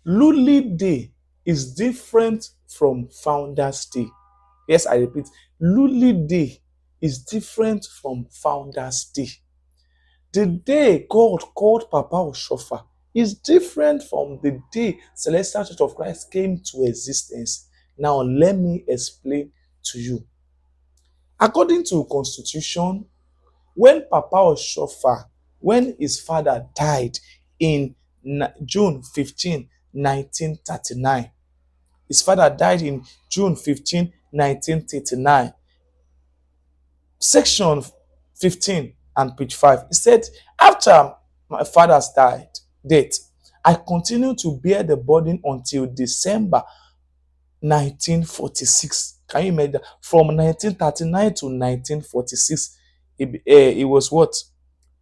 Luli Day is different from Founders Day. Yes, I repeat, Luli Day is different from Founders Day. The day God called Papa Oshofa is different from the day Celestial Church of Christ came to existence. Now, let me explain to you. According to Constitution, when Papa Oshofa, when his father died in June 15, 1939, his father died in June 15, 1939. Section 15 and page 5. It said, after my father's death, I continued to bear the burden until December 1946. Can you imagine that? From 1939 to 1946, it was what?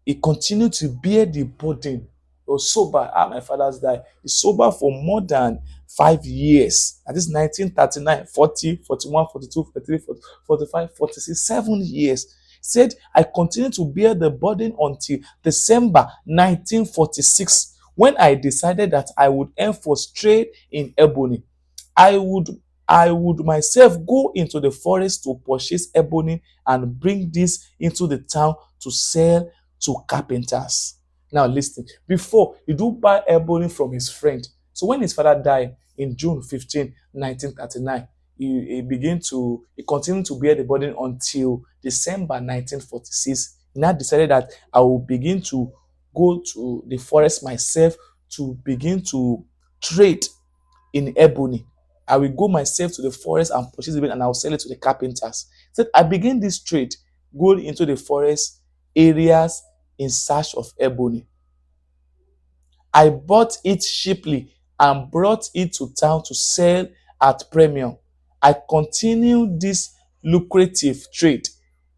He continued to bear the burden. He was sober. My father's died. He's sober for more than 5 years. That is 1939, 40, 41, 42, 43, 45, 46, 7 years. He said, I continued to bear the burden until December 1946, when I decided that I would aim for trade in ebony. I would I would myself go into the forest to purchase ebony and bring this into the town to sell to carpenters. Now listen, before he do buy ebony from his friend. So when his father died in June 15, 1939, he continued to bear the burden until December 1946. He now decided that I will begin to go to the forest myself to begin to trade in ebony. I will go myself to the forest and purchase it and I will sell it to the carpenters. He said, I began this trade, going into the forest areas in search of ebony. I bought it cheaply and brought it to town to sell at premium. I continued this lucrative trade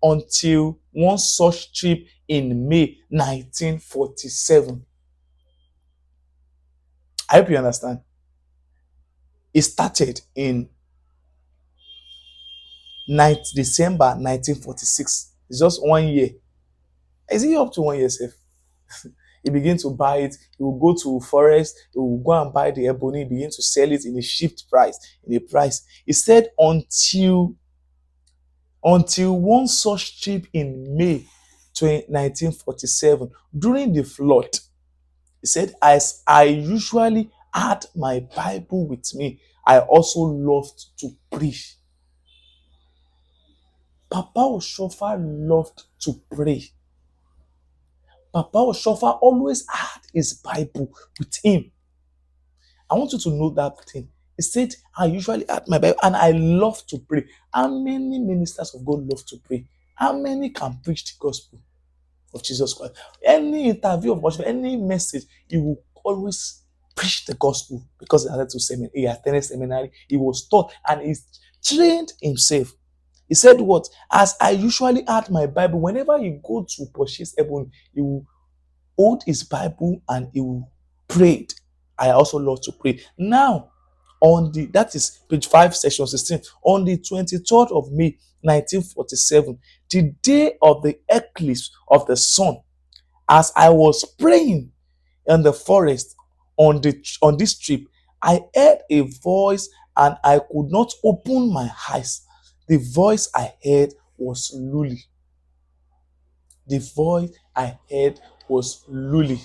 until one such trip in May 1947. I hope you understand. It started in December 1946. It's just 1 year. Is it up to 1 year, safe? He begin to buy it. He will go to forest. He will go and buy the ebony. Begin to sell it in a shipped price. In a price. He said until one such trip in May 1947 during the flood. He said, as I usually had my Bible with me, I also loved to preach. Papa Oshofa loved to pray. Papa Oshofa always had his Bible with him. I want you to know that thing. He said, I usually had my Bible and I love to pray. How many ministers of God love to pray? How many can preach the gospel of Jesus Christ? Any interview of worship, any message, he will always preach the gospel because he attended seminary, he was taught and he trained himself. He said what? As I usually had my Bible, whenever you go to purchase ebony, he will hold his Bible and he will pray. I also love to pray. Now, that is page 5, section 16. On the 23rd of May, 1947, the day of the eclipse of the sun, as I was praying in the forest on this trip, I heard a voice and I could not open my eyes. The voice I heard was Luli. The voice I heard was Luli.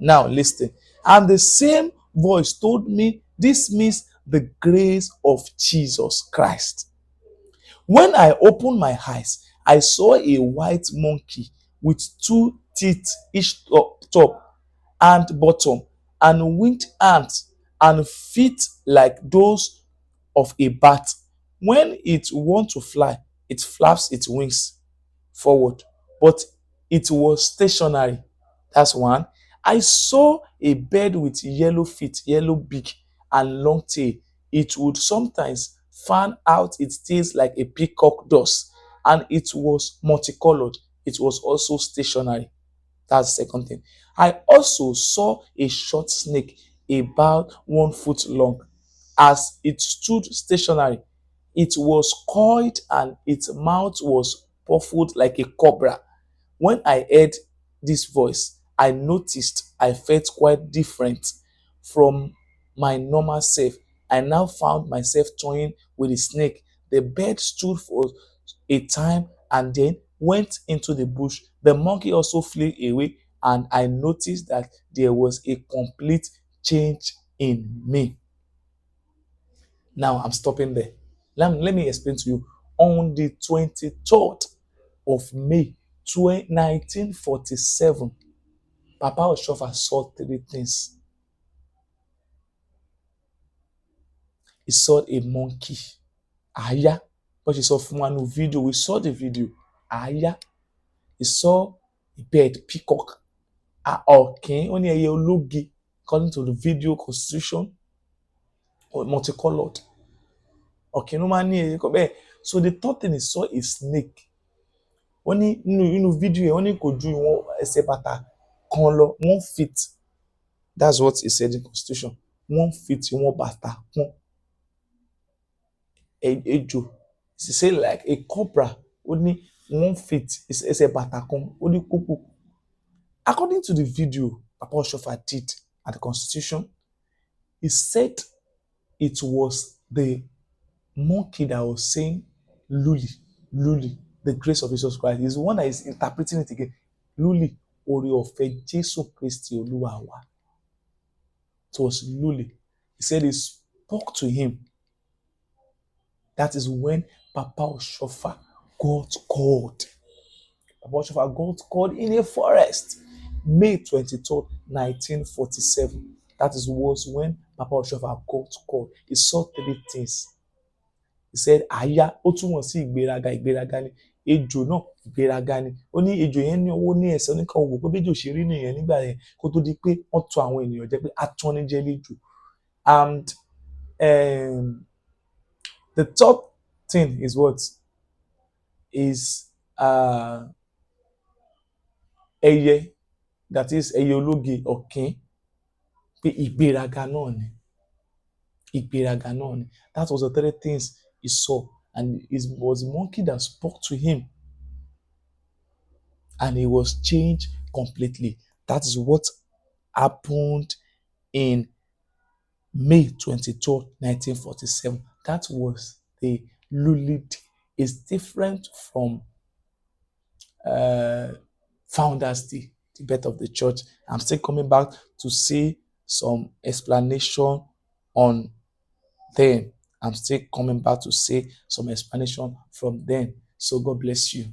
Now listen. And the same voice told me this means the grace of Jesus Christ. When I opened my eyes, I saw a white monkey with 2 teeth each top and bottom, and winged hands and feet like those of a bat. When it wants to fly, it flaps its wings forward, but it was stationary. That's one. I saw a bird with yellow feet, yellow beak, and long tail. It would sometimes fan out its tails like a peacock does, and it was multicolored. It was also stationary. That's the second thing. I also saw a short snake about 1 foot long. As it stood stationary, it was coiled and its mouth was puffed like a cobra. When I heard this voice, I noticed I felt quite different from my normal self. I now found myself toying with the snake. The bird stood for a time and then went into the bush. The monkey also flew away, and I noticed that there was a complete change in me. Now I'm stopping there. Let me explain to you. On the 23rd of May 1947, Papa Oshofa saw three things. He saw a monkey, Aya, but he saw from one video. We saw the video, Aya. He saw a bird, peacock, okay, only a ológi, according to the video constitution, or multicolored. Okay, no man, so the third thing he saw a snake. Wọ́n ní nínú fídíò yẹn wọ́n ní kò ju ìwọ̀n ẹsẹ̀ bàtà kan lọ 1 feet. That's what he said in constitution. 1 feet ìwọ̀n bàtà kan. Ejò, he say like a cobra, ó ní 1 feet ẹsẹ̀ bàtà kan, ó ní kókó. According to the video Papa Oshofa did at the constitution, he said it was the monkey that was saying Luli, Luli, the grace of Jesus Christ. He's the one that is interpreting it again. Luli, oore ọ̀fẹ́ Jésù Kristi Olúwa wa. It was Luli. He said he spoke to him. That is when Papa Oshofa got called. Papa Oshofa got called in a forest. May 23rd, 1947. That was when Papa Oshofa got called. He saw three things. He said, Aya, ó túmọ̀ sí ìgbéraga, ìgbéraga ni. Ejò náà, ìgbéraga ni. Ó ní ejò yẹn ní ọwọ́ ní ẹsẹ̀, oníkan wò pé bẹ́jọ́ ṣe rí nìyẹn nígbà yẹn kó tó di pé wọ́n tọ àwọn ènìyàn jẹ́ pé atọ́nijẹ́ lejò. And the third thing is what? Is ẹyẹ, that is ẹyẹ ológe, ọ̀kín, pé ìgbéraga náà ni. Ìgbéraga náà ni. That was the three things he saw, and it was the monkey that spoke to him, and he was changed completely. That is what happened in May 23rd, 1947. That was the Luli. It's different from Founders Day, the birth of the church. I'm still coming back to see some explanation on them. I'm still coming back to say some explanation from them. So God bless you.